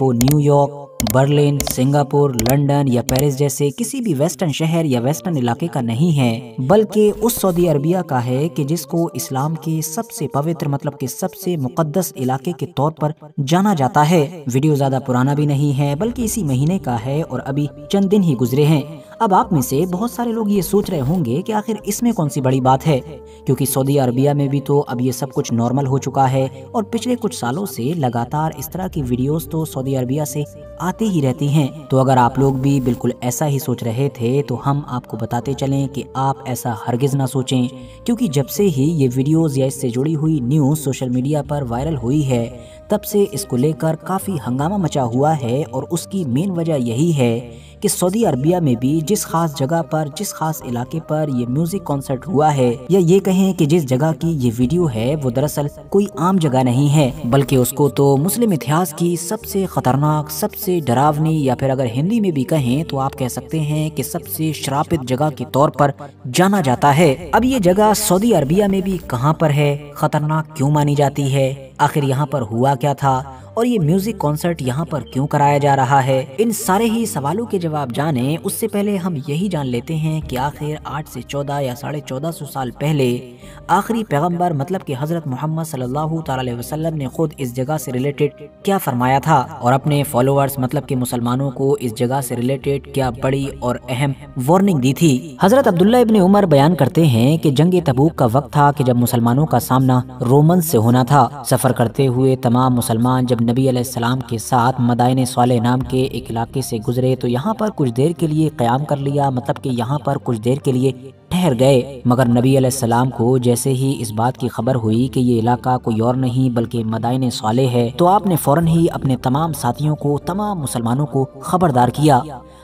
وہ new York, Berlin, Singapore, London یا Paris جیسے کسی بھی ویسٹرن شہر یا ویسٹرن علاقے کا نہیں ہے، بلکہ اس سعودی عربیہ کا ہے کہ جس کو اسلام کے سب سے پوتر مطلب کہ سب سے مقدس علاقے کے طور پر جانا جاتا ہے۔ ویڈیو زیادہ پرانا بھی نہیں ہے بلکہ اسی مہینے کا ہے اور ابھی چند دن ہی گزرے ہیں۔ اب آپ میں سے بہت سارے لوگ یہ سوچ رہے ہوں گے کہ آخر اس میں کون سی بڑی بات ہے، کیونکہ سعودی عربیہ میں بھی تو اب یہ سب کچھ نارمل ہو چکا ہے اور پچھلے کچھ سالوں سے لگاتار اس طرح کی ویڈیوز تو سعودی عربیہ سے آتی ہی رہتی ہیں۔ تو اگر آپ لوگ بھی بالکل ایسا ہی سوچ رہے تھے تو ہم آپ کو بتاتے چلیں کہ آپ ایسا ہرگز نہ سوچیں، کیونکہ جب سے ہی یہ ویڈیوز یا اس سے جڑی ہوئی نیوز سوشل میڈیا پر وائرل ہوئی ہے، تب سے اس کو لے کر کافی ہنگامہ مچا ہوا ہے، اور اس کی مین وجہ یہی ہے کہ سعودی عربیہ میں بھی جس خاص جگہ پر، جس خاص علاقے پر یہ میوزک کنسرٹ ہوا ہے، یا یہ کہیں کہ جس جگہ کی یہ ویڈیو ہے، وہ دراصل کوئی عام جگہ نہیں ہے، بلکہ اس کو تو مسلم اتہاس کی سب سے خطرناک، سب سے ڈراونی، یا پھر اگر ہندی میں بھی کہیں تو آپ کہہ سکتے ہیں کہ سب سے شراپت جگہ کے طور پر جانا جاتا ہے۔ اب یہ جگہ سعودی عربیہ میں بھی کہاں پر ہے، خطرناک کیوں مانی جاتی ہے، آخر یہاں پر ہوا کیا تھا، اور یہ میوزک کنسرٹ یہاں پر کیوں کرایا جا رہا ہے، ان سارے ہی سوالوں کے جواب جانیں اس سے پہلے ہم یہی جان لیتے ہیں کہ آخر 8 سے 14 یا 1450 سال پہلے آخری پیغمبر مطلب کہ حضرت محمد صلی اللہ تعالی علیہ وسلم نے خود اس جگہ سے ریلیٹڈ کیا فرمایا تھا، اور اپنے فالوورز مطلب کہ مسلمانوں کو اس جگہ سے ریلیٹڈ کیا بڑی اور اہم وارننگ دی تھی۔ حضرت عبداللہ ابن عمر بیان کرتے ہیں کہ جنگ تبوک کا وقت تھا کہ جب مسلمانوں کا سامنا رومن سے ہونا تھا۔ سفر کرتے ہوئے تمام مسلمان جب نبی علیہ السلام کے ساتھ مدائن صالح نام کے ایک علاقے سے گزرے تو یہاں پر کچھ دیر کے لیے قیام کر لیا، مطلب کہ یہاں پر کچھ دیر کے لیے ٹھہر گئے، مگر نبی علیہ السلام کو جیسے ہی اس بات کی خبر ہوئی کہ یہ علاقہ کوئی اور نہیں بلکہ مدائن صالح ہے، تو آپ نے فوراً ہی اپنے تمام ساتھیوں کو، تمام مسلمانوں کو خبردار کیا۔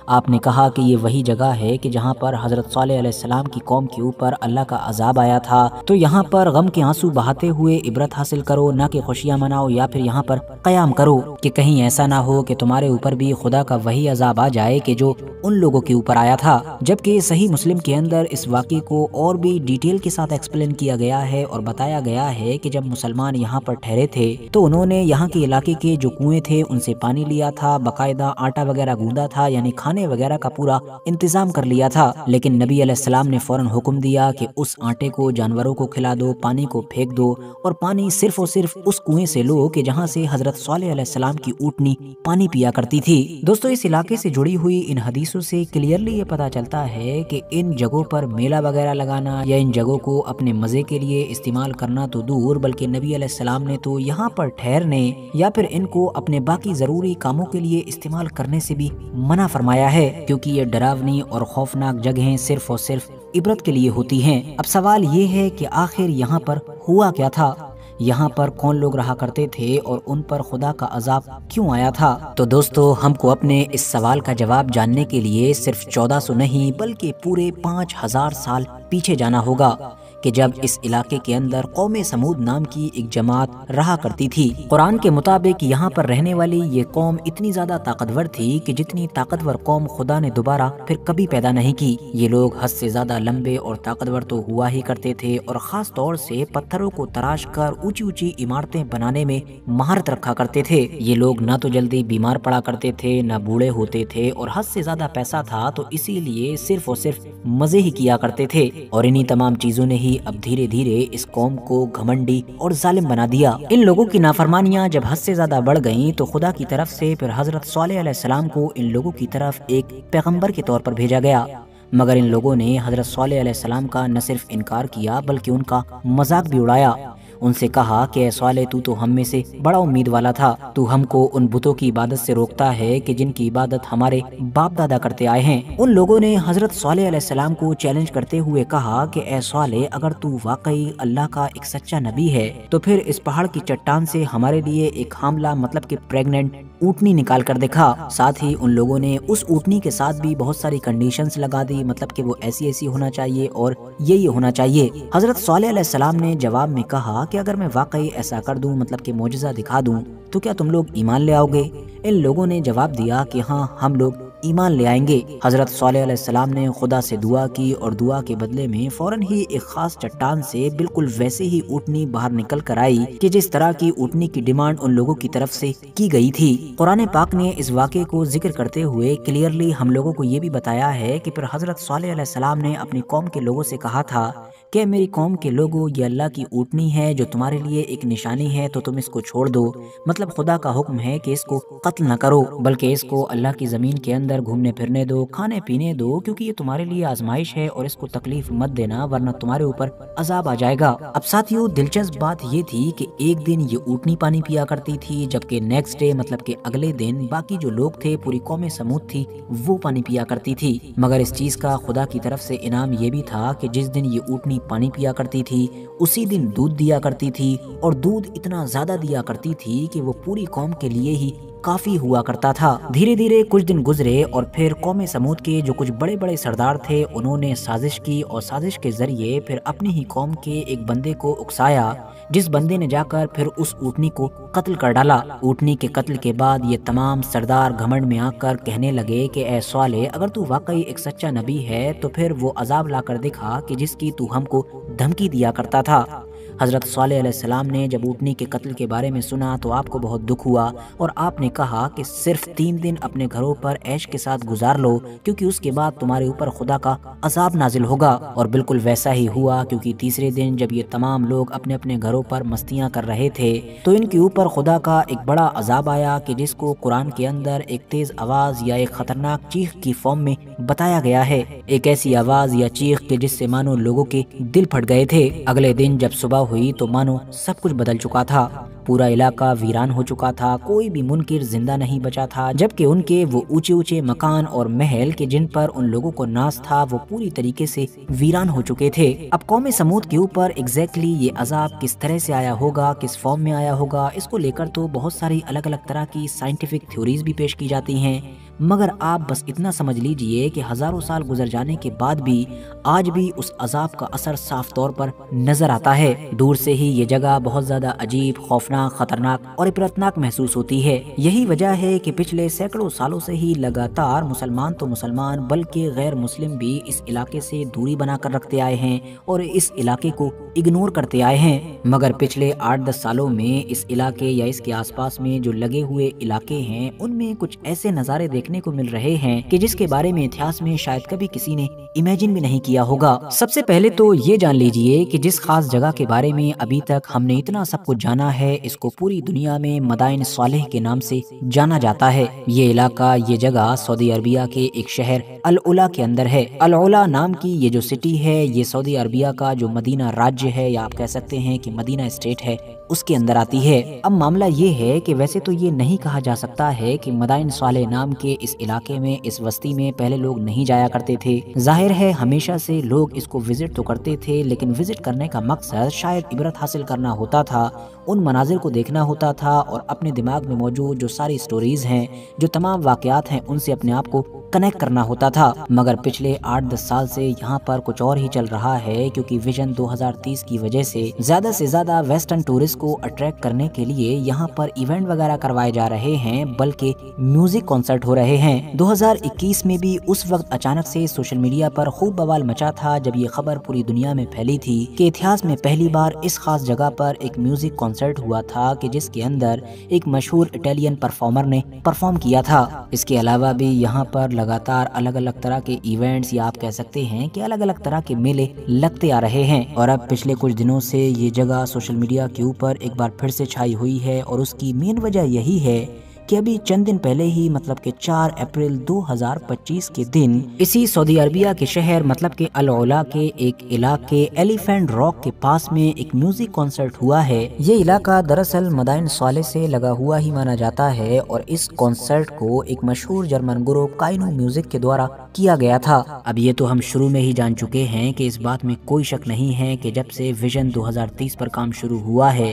آپ نے کہا کہ یہ وہی جگہ ہے کہ جہاں پر حضرت صالح علیہ السلام کی قوم کے اوپر اللہ کا عذاب آیا تھا، تو یہاں پر غم کے آنسو بہاتے ہوئے عبرت حاصل کرو، نہ کہ خوشیاں مناؤ، یا پھر یہاں پر قیام کرو کہ کہیں ایسا نہ ہو کہ تمہارے اوپر بھی خدا کا وہی عذاب آ جائے کہ جو ان لوگوں کے اوپر آیا تھا۔ جبکہ صحیح مسلم کے اندر اس واقعے کو اور بھی ڈیٹیل کے ساتھ ایکسپلین کیا گیا ہے اور بتایا گیا ہے کہ جب مسلمان یہاں پر ٹھہرے تھے تو انہوں نے یہاں کے علاقے کے جو کنویں تھے ان سے پانی لیا تھا، باقاعدہ آٹا وغیرہ گوندا تھا، یعنی کھانے وغیرہ کا پورا انتظام کر لیا تھا، لیکن نبی علیہ السلام نے فوراً حکم دیا کہ اس آٹے کو جانوروں کو کھلا دو، پانی کو پھینک دو، اور پانی صرف اور صرف اس کنویں سے لو کہ جہاں سے حضرت صالح علیہ السلام کی اونٹنی پانی پیا کرتی تھی۔ دوستو اس علاقے سے جڑی ہوئی ان حدیثوں سے کلیئرلی یہ پتا چلتا ہے کہ ان جگہوں پر میلہ وغیرہ لگانا یا ان جگہوں کو اپنے مزے کے لیے استعمال کرنا تو دور، بلکہ نبی علیہ السلام نے تو یہاں پر ٹھہرنے یا پھر ان کو اپنے باقی ضروری کاموں کے لیے استعمال کرنے سے بھی منع فرمایا ہے، کیونکہ یہ ڈراونی اور خوفناک جگہیں صرف اور صرف عبرت کے لیے ہوتی ہیں۔ اب سوال یہ ہے کہ آخر یہاں پر ہوا کیا تھا، یہاں پر کون لوگ رہا کرتے تھے اور ان پر خدا کا عذاب کیوں آیا تھا؟ تو دوستو ہم کو اپنے اس سوال کا جواب جاننے کے لیے صرف 1400 نہیں بلکہ پورے 5000 سال پیچھے جانا ہوگا کہ جب اس علاقے کے اندر قوم سمود نام کی ایک جماعت رہا کرتی تھی۔ قرآن کے مطابق یہاں پر رہنے والی یہ قوم اتنی زیادہ طاقتور تھی کہ جتنی طاقتور قوم خدا نے دوبارہ پھر کبھی پیدا نہیں کی۔ یہ لوگ حد سے زیادہ لمبے اور طاقتور تو ہوا ہی کرتے تھے، اور خاص طور سے پتھروں کو تراش کر اونچی اونچی عمارتیں بنانے میں مہارت رکھا کرتے تھے۔ یہ لوگ نہ تو جلدی بیمار پڑا کرتے تھے، نہ بوڑھے ہوتے تھے، اور حد سے زیادہ پیسہ تھا تو اسی لیے صرف اور صرف مزے ہی کیا کرتے تھے، اور انہی تمام چیزوں نے ہی اب دھیرے دھیرے اس قوم کو گھمنڈی اور ظالم بنا دیا۔ ان لوگوں کی نافرمانیاں جب حد سے زیادہ بڑھ گئیں تو خدا کی طرف سے پھر حضرت صالح علیہ السلام کو ان لوگوں کی طرف ایک پیغمبر کے طور پر بھیجا گیا، مگر ان لوگوں نے حضرت صالح علیہ السلام کا نہ صرف انکار کیا بلکہ ان کا مذاق بھی اڑایا۔ ان سے کہا کہ اے صالح تو ہم میں سے بڑا امید والا تھا، تو ہم کو ان بتوں کی عبادت سے روکتا ہے کہ جن کی عبادت ہمارے باپ دادا کرتے آئے ہیں۔ ان لوگوں نے حضرت صالح علیہ السلام کو چیلنج کرتے ہوئے کہا کہ اے صالح اگر تو واقعی اللہ کا ایک سچا نبی ہے تو پھر اس پہاڑ کی چٹان سے ہمارے لیے ایک حاملہ مطلب کہ پریگننٹ اونٹنی نکال کر دکھا۔ ساتھ ہی ان لوگوں نے اس اونٹنی کے ساتھ بھی بہت ساری کنڈیشنز لگا دی، مطلب کہ وہ ایسی ہونا چاہیے اور یہ ہونا چاہیے۔ حضرت صالح علیہ السلام نے جواب میں کہا کہ اگر میں واقعی ایسا کر دوں مطلب کہ معجزہ دکھا دوں تو کیا تم لوگ ایمان لے آؤ گے؟ ان لوگوں نے جواب دیا کہ ہاں ہم لوگ ایمان لے آئیں گے۔ حضرت صالح علیہ السلام نے خدا سے دعا کی اور دعا کے بدلے میں فوراً ہی ایک خاص چٹان سے بالکل ویسے ہی اونٹنی باہر نکل کر آئی کہ جس طرح کی اونٹنی کی ڈیمانڈ ان لوگوں کی طرف سے کی گئی تھی۔ قرآن پاک نے اس واقعے کو ذکر کرتے ہوئے کلیئرلی ہم لوگوں کو یہ بھی بتایا ہے کہ پھر حضرت صالح علیہ السلام نے اپنی قوم کے لوگوں سے کہا تھا کہ میری قوم کے لوگوں، یہ اللہ کی اونٹنی ہے جو تمہارے لیے ایک نشانی ہے، تو تم اس کو چھوڑ دو۔ مطلب خدا کا حکم ہے کہ اس کو قتل نہ کرو بلکہ اس کو اللہ کی زمین کے اندر گھومنے پھرنے دو، کھانے پینے دو، کیونکہ یہ تمہارے لیے آزمائش ہے، اور اس کو تکلیف مت دینا ورنہ تمہارے اوپر عذاب آ جائے گا۔ اب ساتھیو دلچسپ بات یہ تھی کہ ایک دن یہ اونٹنی پانی پیا کرتی تھی، جبکہ نیکسٹ ڈے مطلب کہ اگلے دن باقی جو لوگ تھے، پوری قوم سمود تھی، وہ پانی پیا کرتی تھی۔ مگر اس چیز کا خدا کی طرف سے انعام یہ بھی تھا کہ جس دن یہ اونٹنی پانی پیا کرتی تھی اسی دن دودھ دیا کرتی تھی، اور دودھ اتنا زیادہ دیا کرتی تھی کہ وہ پوری قوم کے لیے ہی کافی ہوا کرتا تھا۔ دھیرے دھیرے کچھ دن گزرے اور پھر قوم سمود کے جو کچھ بڑے بڑے سردار تھے انہوں نے سازش کی، اور سازش کے ذریعے پھر اپنی ہی قوم کے ایک بندے کو اکسایا، جس بندے نے جا کر پھر اس اونٹنی کو قتل کر ڈالا۔ اونٹنی کے قتل کے بعد یہ تمام سردار گھمنڈ میں آ کر کہنے لگے کہ اے صالح، اگر تو واقعی ایک سچا نبی ہے تو پھر وہ عذاب لا کر دکھا کہ جس کی تو ہم کو دھمکی دیا کرتا تھا۔ حضرت صالح علیہ السلام نے جب اونٹنی کے قتل کے بارے میں سنا تو آپ کو بہت دکھ ہوا، اور آپ نے کہا کہ صرف 3 دن اپنے گھروں پر عیش کے ساتھ گزار لو، کیونکہ اس کے بعد تمہارے اوپر خدا کا عذاب نازل ہوگا۔ اور بالکل ویسا ہی ہوا، کیونکہ تیسرے دن جب یہ تمام لوگ اپنے اپنے گھروں پر مستیاں کر رہے تھے تو ان کے اوپر خدا کا ایک بڑا عذاب آیا کہ جس کو قرآن کے اندر ایک تیز آواز یا ایک خطرناک چیخ کی فارم میں بتایا گیا ہے، ایک ایسی آواز یا چیخ کہ جس سے مانو لوگوں کے دل پھٹ گئے تھے۔ اگلے دن جب صبح ہوئی تو مانو سب کچھ بدل چکا تھا، پورا علاقہ ویران ہو چکا تھا، کوئی بھی منکر زندہ نہیں بچا تھا، جبکہ ان کے وہ اونچے اونچے مکان اور محل کے جن پر ان لوگوں کو ناز تھا وہ پوری طریقے سے ویران ہو چکے تھے۔ اب قوم سمود کے اوپر ایگزیکٹلی یہ عذاب کس طرح سے آیا ہوگا، کس فارم میں آیا ہوگا، اس کو لے کر تو بہت ساری الگ الگ طرح کی سائنٹیفک تھیوریز بھی پیش کی جاتی ہیں، مگر آپ بس اتنا سمجھ لیجئے کہ ہزاروں سال گزر جانے کے بعد بھی آج بھی اس عذاب کا اثر صاف طور پر نظر آتا ہے۔ دور سے ہی یہ جگہ بہت زیادہ عجیب، خوفناک، خطرناک اور عبرتناک محسوس ہوتی ہے۔ یہی وجہ ہے کہ پچھلے سینکڑوں سالوں سے ہی لگاتار مسلمان تو مسلمان بلکہ غیر مسلم بھی اس علاقے سے دوری بنا کر رکھتے آئے ہیں اور اس علاقے کو اگنور کرتے آئے ہیں، مگر پچھلے 8-10 سالوں میں اس علاقے یا اس کے آس پاس میں جو لگے ہوئے علاقے ہیں ان میں کچھ ایسے نظارے دیکھنے کو مل رہے ہیں کہ جس کے بارے میں اتہاس میں شاید کبھی کسی نے امیجن بھی نہیں کیا ہوگا۔ سب سے پہلے تو یہ جان لیجئے کہ جس خاص جگہ کے بارے میں ابھی تک ہم نے اتنا سب کچھ جانا ہے، اس کو پوری دنیا میں مدائن صالح کے نام سے جانا جاتا ہے۔ یہ علاقہ، یہ جگہ سعودی عربیہ کے ایک شہر العلا کے اندر ہے۔ العلا نام کی یہ جو سٹی ہے یہ سعودی عربیہ کا جو مدینہ راجیہ ہے، یا آپ کہہ سکتے ہیں کہ مدینہ اسٹیٹ ہے، اس کے اندر آتی ہے۔ اب معاملہ یہ ہے کہ ویسے تو یہ نہیں کہا جا سکتا ہے کہ مدائن صالح نام کے اس علاقے میں، اس بستی میں پہلے لوگ نہیں جایا کرتے تھے۔ ظاہر ہے ہمیشہ سے لوگ اس کو وزٹ تو کرتے تھے، لیکن وزٹ کرنے کا مقصد شاید عبرت حاصل کرنا ہوتا تھا، ان مناظر کو دیکھنا ہوتا تھا اور اپنے دماغ میں موجود جو ساری سٹوریز ہیں، جو تمام واقعات ہیں، ان سے اپنے آپ کو کنیکٹ کرنا ہوتا تھا۔ مگر پچھلے 8-10 سال سے یہاں پر کچھ اور ہی چل رہا ہے، کیونکہ ویژن 2030 کی وجہ سے زیادہ ویسٹرن ٹورسٹ کو اٹریکٹ کرنے کے لیے یہاں پر ایونٹ وغیرہ کروائے جا رہے ہیں، بلکہ میوزک کنسرٹ ہو رہے ہیں۔ 2021 میں بھی اس وقت اچانک سے سوشل میڈیا پر خوب بوال مچا تھا جب یہ خبر پوری دنیا میں پھیلی تھی کہ اتہاس میں پہلی بار اس خاص جگہ پر ایک میوزک کنسرٹ ہوا تھا کہ جس کے اندر ایک مشہور اٹالین پرفارمر نے پرفارم کیا تھا۔ اس کے علاوہ بھی یہاں پر لگاتار الگ الگ طرح کے ایونٹس، یا آپ کہہ سکتے ہیں کہ الگ الگ طرح کے میلے لگتے آ رہے ہیں، اور اب پچھلے کچھ دنوں سے یہ جگہ سوشل میڈیا کے اوپر ایک بار پھر سے چھائی ہوئی ہے، اور اس کی مین وجہ یہی ہے کہ ابھی چند دن پہلے ہی مطلب کہ 4 اپریل 2025 کے دن اسی سعودی عربیہ کے شہر مطلب کہ العلا کے ایک علاقے ایلیفینٹ راک کے پاس میں ایک میوزک کنسرٹ ہوا ہے۔ یہ علاقہ دراصل مدائن صالح سے لگا ہوا ہی مانا جاتا ہے، اور اس کنسرٹ کو ایک مشہور جرمن گروپ کائنو میوزک کے دوارا کیا گیا تھا۔ اب یہ تو ہم شروع میں ہی جان چکے ہیں کہ اس بات میں کوئی شک نہیں ہے کہ جب سے ویژن 2030 پر کام شروع ہوا ہے